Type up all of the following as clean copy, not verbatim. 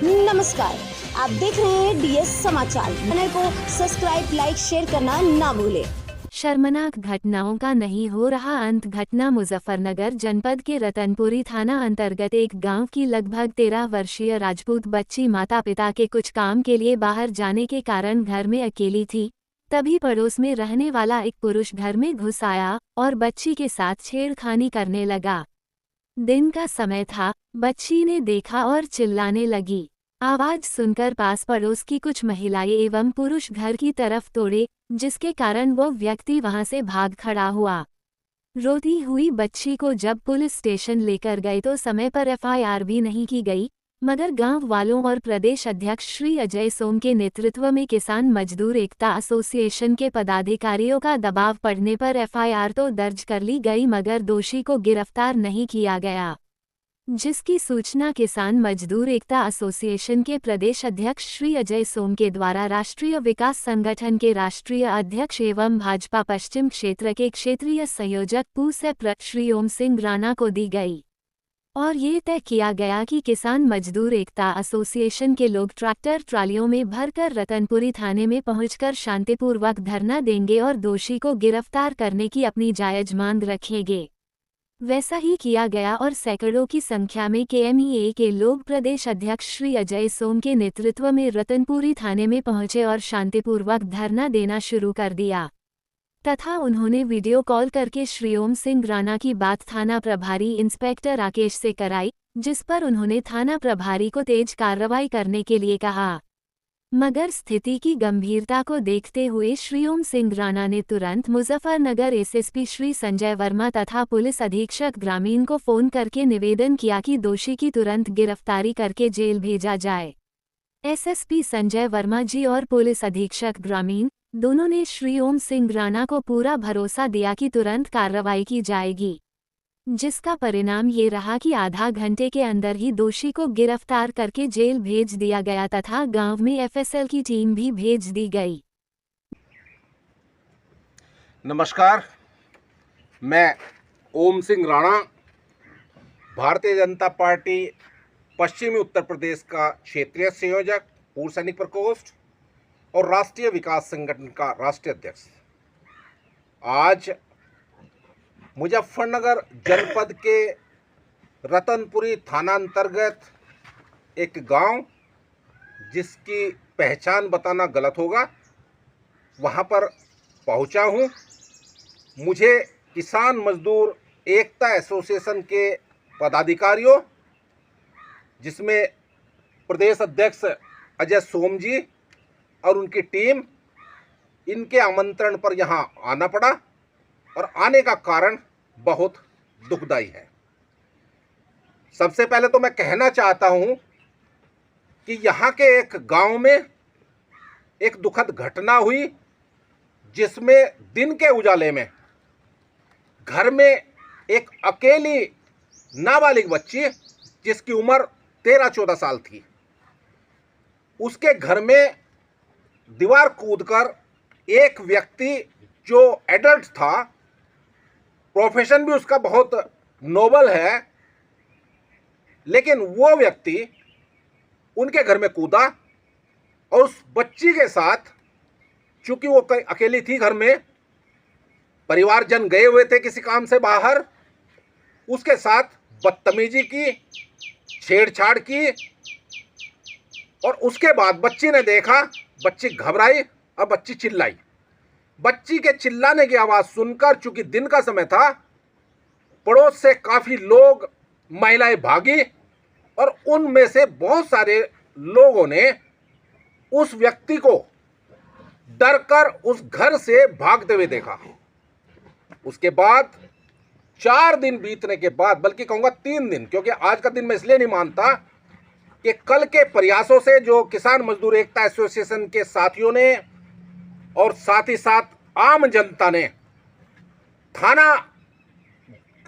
नमस्कार, आप देख रहे हैं डीएस समाचार। चैनल को सब्सक्राइब, लाइक, शेयर करना ना भूलें। शर्मनाक घटनाओं का नहीं हो रहा अंत। घटना मुजफ्फरनगर जनपद के रतनपुरी थाना अंतर्गत एक गांव की लगभग 13 वर्षीय राजपूत बच्ची माता पिता के कुछ काम के लिए बाहर जाने के कारण घर में अकेली थी। तभी पड़ोस में रहने वाला एक पुरुष घर में घुस आया और बच्ची के साथ छेड़खानी करने लगा। दिन का समय था, बच्ची ने देखा और चिल्लाने लगी। आवाज सुनकर पास पड़ोस की कुछ महिलाएं एवं पुरुष घर की तरफ दौड़े, जिसके कारण वो व्यक्ति वहां से भाग खड़ा हुआ। रोती हुई बच्ची को जब पुलिस स्टेशन लेकर गए तो समय पर एफआईआर भी नहीं की गई, मगर गांव वालों और प्रदेश अध्यक्ष श्री अजय सोम के नेतृत्व में किसान मजदूर एकता एसोसिएशन के पदाधिकारियों का दबाव पड़ने पर एफआईआर तो दर्ज कर ली गई, मगर दोषी को गिरफ्तार नहीं किया गया, जिसकी सूचना किसान मजदूर एकता एसोसिएशन के प्रदेश अध्यक्ष श्री अजय सोम के द्वारा राष्ट्रीय विकास संगठन के राष्ट्रीय अध्यक्ष एवं भाजपा पश्चिम क्षेत्र के क्षेत्रीय संयोजक पूसेप्र श्री ओम सिंह राणा को दी गई और ये तय किया गया कि किसान मजदूर एकता एसोसिएशन के लोग ट्रैक्टर ट्रालियों में भरकर रतनपुरी थाने में पहुंचकर शांतिपूर्वक धरना देंगे और दोषी को गिरफ्तार करने की अपनी जायज मांग रखेंगे। वैसा ही किया गया और सैकड़ों की संख्या में केएमईए के लोग प्रदेश अध्यक्ष श्री अजय सोम के नेतृत्व में रतनपुरी थाने में पहुंचे और शांतिपूर्वक धरना देना शुरू कर दिया तथा उन्होंने वीडियो कॉल करके श्री ओम सिंह राणा की बात थाना प्रभारी इंस्पेक्टर राकेश से कराई, जिस पर उन्होंने थाना प्रभारी को तेज कार्रवाई करने के लिए कहा, मगर स्थिति की गंभीरता को देखते हुए श्री ओम सिंह राणा ने तुरंत मुजफ्फरनगर एसएसपी श्री संजय वर्मा तथा पुलिस अधीक्षक ग्रामीण को फोन करके निवेदन किया कि दोषी की तुरंत गिरफ्तारी करके जेल भेजा जाए। एसएसपी संजय वर्मा जी और पुलिस अधीक्षक ग्रामीण दोनों ने श्री ओम सिंह राणा को पूरा भरोसा दिया कि तुरंत कार्रवाई की जाएगी, जिसका परिणाम ये रहा कि आधा घंटे के अंदर ही दोषी को गिरफ्तार करके जेल भेज दिया गया तथा गांव में एफएसएल की टीम भी भेज दी गई। नमस्कार, मैं ओम सिंह राणा, भारतीय जनता पार्टी पश्चिमी उत्तर प्रदेश का क्षेत्रीय संयोजक, पूर्व सैनिक प्रकोष्ठ और राष्ट्रीय विकास संगठन का राष्ट्रीय अध्यक्ष। आज मुजफ्फरनगर जनपद के रतनपुरी थाना अंतर्गत एक गांव, जिसकी पहचान बताना गलत होगा, वहां पर पहुंचा हूं। मुझे किसान मजदूर एकता एसोसिएशन के पदाधिकारियों, जिसमें प्रदेश अध्यक्ष अजय सोम जी और उनकी टीम, इनके आमंत्रण पर यहां आना पड़ा और आने का कारण बहुत दुखदाई है। सबसे पहले तो मैं कहना चाहता हूं कि यहाँ के एक गांव में एक दुखद घटना हुई, जिसमें दिन के उजाले में घर में एक अकेली नाबालिग बच्ची, जिसकी उम्र 13-14 साल थी, उसके घर में दीवार कूदकर एक व्यक्ति जो एडल्ट था, प्रोफेशन भी उसका बहुत नोबल है, लेकिन वो व्यक्ति उनके घर में कूदा और उस बच्ची के साथ, चूंकि वो अकेली थी घर में, परिवारजन गए हुए थे किसी काम से बाहर, उसके साथ बदतमीजी की, छेड़छाड़ की और उसके बाद बच्ची ने देखा, बच्ची घबराई और बच्ची चिल्लाई। बच्ची के चिल्लाने की आवाज़ सुनकर, चूंकि दिन का समय था, पड़ोस से काफ़ी लोग, महिलाएं भागी और उनमें से बहुत सारे लोगों ने उस व्यक्ति को डरकर उस घर से भागते हुए देखा। उसके बाद 4 दिन बीतने के बाद, बल्कि कहूँगा 3 दिन, क्योंकि आज का दिन मैं इसलिए नहीं मानता कि कल के प्रयासों से जो किसान मजदूर एकता एसोसिएशन के साथियों ने और साथ ही साथ आम जनता ने थाना,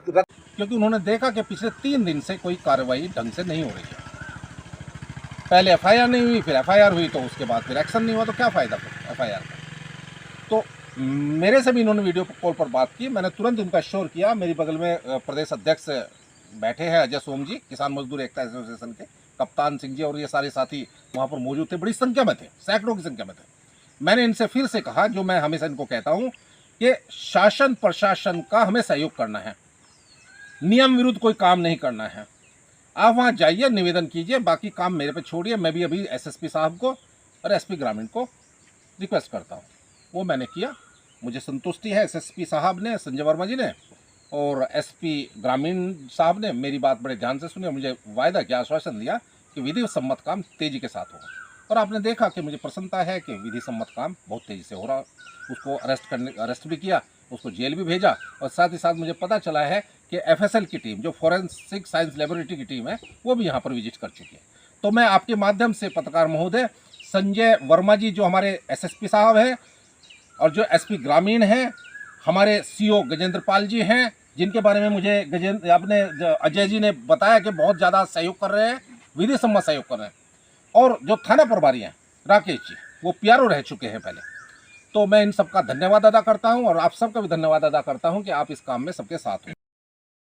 क्योंकि उन्होंने देखा कि पिछले 3 दिन से कोई कार्रवाई ढंग से नहीं हो रही है। पहले एफआईआर नहीं हुई, फिर एफआईआर हुई, तो उसके बाद फिर एक्शन नहीं हुआ, तो क्या फ़ायदा फिर एफआईआर का। तो मेरे से भी इन्होंने वीडियो कॉल पर बात की, मैंने तुरंत उनका श्योर किया। मेरी बगल में प्रदेश अध्यक्ष बैठे हैं अजय सोम जी, किसान मजदूर एकता एसोसिएशन के, कप्तान सिंह जी और ये सारे साथी वहाँ पर मौजूद थे, बड़ी संख्या में थे, सैकड़ों की संख्या में थे। मैंने इनसे फिर से कहा, जो मैं हमेशा इनको कहता हूँ, कि शासन प्रशासन का हमें सहयोग करना है, नियम विरुद्ध कोई काम नहीं करना है। आप वहाँ जाइए, निवेदन कीजिए, बाकी काम मेरे पे छोड़िए। मैं भी अभी एसएसपी साहब को और एसपी ग्रामीण को रिक्वेस्ट करता हूँ, वो मैंने किया, मुझे संतुष्टि है। एसएसपी साहब ने, संजय वर्मा जी ने, और एसपी ग्रामीण साहब ने मेरी बात बड़े ध्यान से सुनी, मुझे वायदा किया, आश्वासन दिया कि विधि सम्मत काम तेजी के साथ होगा। और आपने देखा कि मुझे प्रसन्नता है कि विधि सम्मत काम बहुत तेज़ी से हो रहा। उसको अरेस्ट भी किया, उसको जेल भी भेजा, और साथ ही साथ मुझे पता चला है कि एफएसएल की टीम, जो फॉरेंसिक साइंस लेबोरेटरी की टीम है, वो भी यहाँ पर विजिट कर चुकी है। तो मैं आपके माध्यम से पत्रकार महोदय, संजय वर्मा जी जो हमारे एसएसपी साहब हैं, और जो एसपी ग्रामीण हैं, हमारे सीओ गजेंद्र पाल जी हैं, जिनके बारे में मुझे अपने अजय जी ने बताया कि बहुत ज़्यादा सहयोग कर रहे हैं, विधि सम्मत सहयोग कर रहे हैं, और जो थाना प्रभारी हैं राकेश जी, वो पीआरओ रह चुके हैं पहले। तो मैं इन सबका धन्यवाद अदा करता हूं, और आप सबका भी धन्यवाद अदा करता हूं कि आप इस काम में सबके साथ हो।